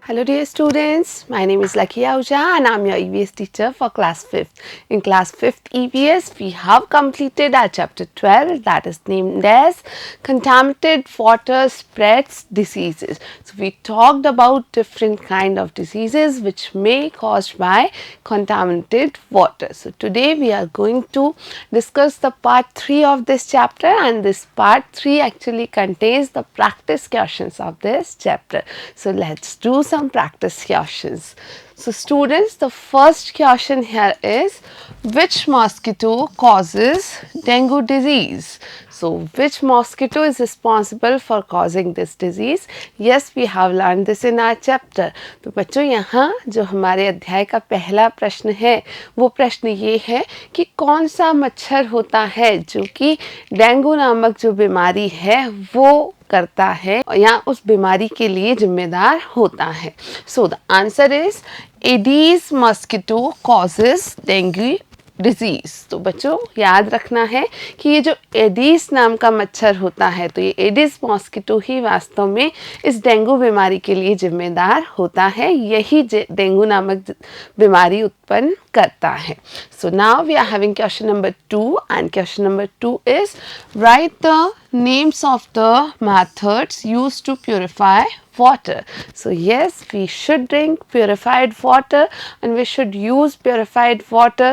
Hello dear students, my name is Lucky Ahuja and I am your EVS teacher for class 5th. In class 5th EVS, we have completed our chapter 12 that is named as Contaminated Water Spreads Diseases. So we talked about different kind of diseases which may caused by contaminated water. So today we are going to discuss the part 3 of this chapter, and this part 3 actually contains the practice questions of this chapter. So let's do some practice questions. So students, the first question here is, which mosquito causes dengue disease? So which mosquito is responsible for causing this disease? Yes, we have learned this in our chapter. तो बच्चों यहाँ जो हमारे अध्याय का पहला प्रश्न है वो प्रश्न ये है कि कौन सा मच्छर होता है जो कि डेंगू नामक जो बीमारी है वो करता है या उस बीमारी के लिए जिम्मेदार होता है. So the answer is Aedes mosquito causes dengue disease. तो बच्चों याद रखना है कि ये जो एडीज नाम का मच्छर होता है तो ये एडीज मॉस्किटो ही वास्तव में इस डेंगू बीमारी के लिए जिम्मेदार होता है. यही डेंगू नामक बीमारी उत्पन्न करता है. So now we are having question number 2 and question number 2 is right the names of the methods used to purify water. So yes, we should drink purified water and we should use purified water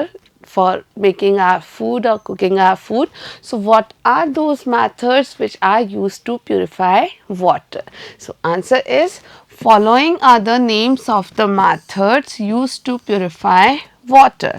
for making our food or cooking our food. So what are those methods which are used to purify water? So answer is, following are the names of the methods used to purify water: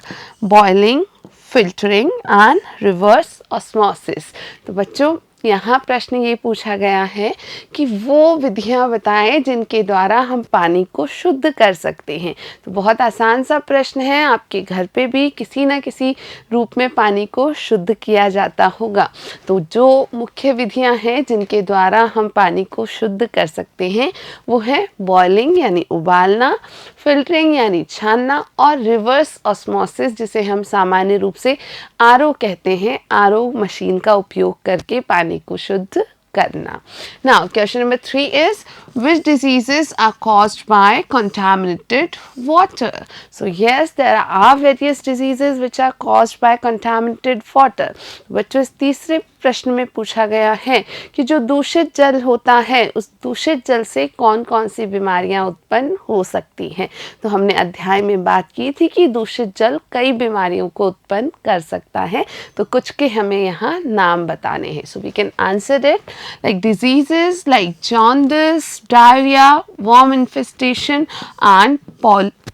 boiling, filtering and reverse osmosis. तो बच्चों यहाँ प्रश्न ये पूछा गया है कि वो विधियाँ बताएं जिनके द्वारा हम पानी को शुद्ध कर सकते हैं. तो बहुत आसान सा प्रश्न है, आपके घर पे भी किसी न किसी रूप में पानी को शुद्ध किया जाता होगा. तो जो मुख्य विधियाँ हैं जिनके द्वारा हम पानी को शुद्ध कर सकते हैं वो है बॉइलिंग यानी उबालना, फिल्टरिंग यानी छानना और रिवर्स ऑस्मोसिस जिसे हम सामान्य रूप से आरओ कहते हैं, आरओ मशीन का उपयोग करके पानी को शुद्ध करना. Now question number 3 is, which diseases are caused by contaminated water? So yes, there are various diseases which are caused by contaminated water. बच्चों इस तीसरे प्रश्न में पूछा गया है कि जो दूषित जल होता है उस दूषित जल से कौन कौन सी बीमारियां उत्पन्न हो सकती हैं. तो हमने अध्याय में बात की थी कि दूषित जल कई बीमारियों को उत्पन्न कर सकता है. तो कुछ के हमें यहाँ नाम बताने हैं. So we can answer it like diseases like jaundice, diarrhea, worm infestation and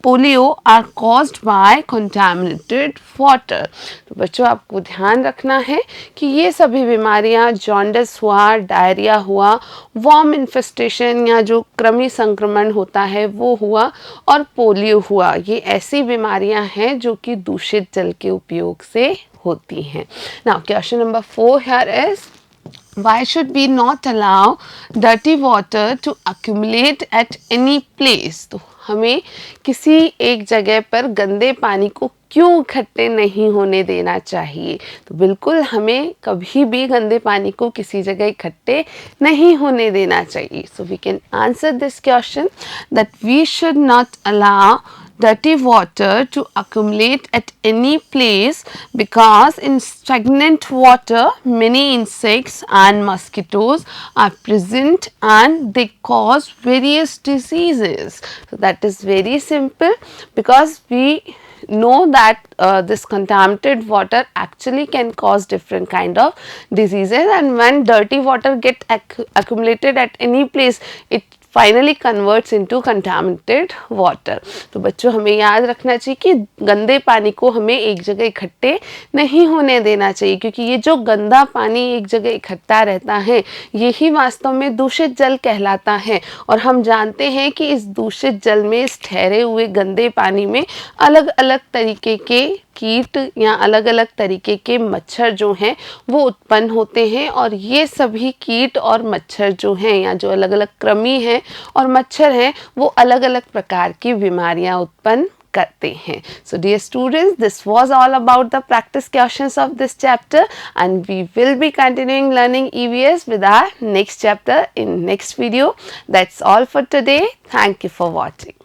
polio are caused by contaminated water. तो बच्चों आपको ध्यान रखना है कि ये सभी बीमारियां, जॉन्डिस हुआ, डायरिया हुआ, वर्म इन्फेस्टेशन या जो कृमि संक्रमण होता है वो हुआ और पोलियो हुआ, ये ऐसी बीमारियां हैं जो कि दूषित जल के उपयोग से होती हैं. Now question number 4 here is, why should we not allow dirty water to accumulate at any place? तो हमें किसी एक जगह पर गंदे पानी को क्यों इकट्ठे नहीं होने देना चाहिए? तो बिल्कुल हमें कभी भी गंदे पानी को किसी जगह इकट्ठे नहीं होने देना चाहिए. So we can answer this question that we should not allow dirty water to accumulate at any place because in stagnant water many insects and mosquitoes are present and they cause various diseases. So that is very simple, because we know that this contaminated water actually can cause different kind of diseases, and when dirty water get accumulated at any place, it finally converts into contaminated water. तो बच्चों हमें याद रखना चाहिए कि गंदे पानी को हमें एक जगह इकट्ठे नहीं होने देना चाहिए, क्योंकि ये जो गंदा पानी एक जगह इकट्ठा रहता है यही वास्तव में दूषित जल कहलाता है. और हम जानते हैं कि इस दूषित जल में, इस ठहरे हुए गंदे पानी में अलग अलग तरीके के कीट या अलग अलग तरीके के मच्छर जो हैं वो उत्पन्न होते हैं, और ये सभी कीट और मच्छर जो हैं या जो अलग अलग कृमि हैं और मच्छर हैं वो अलग अलग प्रकार की बीमारियां उत्पन्न करते हैं. So dear students, this was all about the practice questions of this chapter, and we will be continuing learning EVS with our next chapter in next video. That's all for today. Thank you for watching.